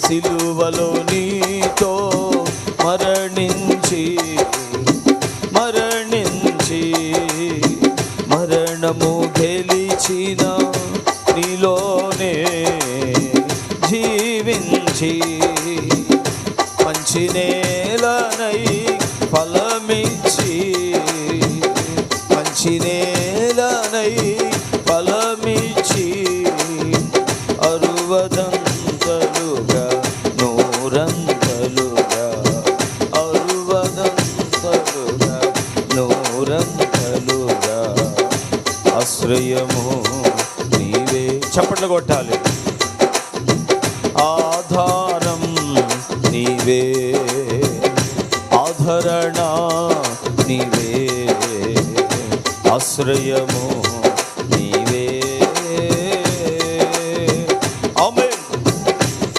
సిలువలో నీతో మరణించి మరణము గెలిచిన నీలోనే జీవించి మంచి నేలనై ఫలమిచ్చి మంచి నేలనై ఫలమిచ్చి అరువదంతలుగా నూరంతలుగా అరువదంతలుగా నూరంతలుగా ఆశ్రయము నీవే. చప్పట్లు కొట్టాలి. ఆధారం నీవే, ఆధరణ నీవే, ఆశ్రయము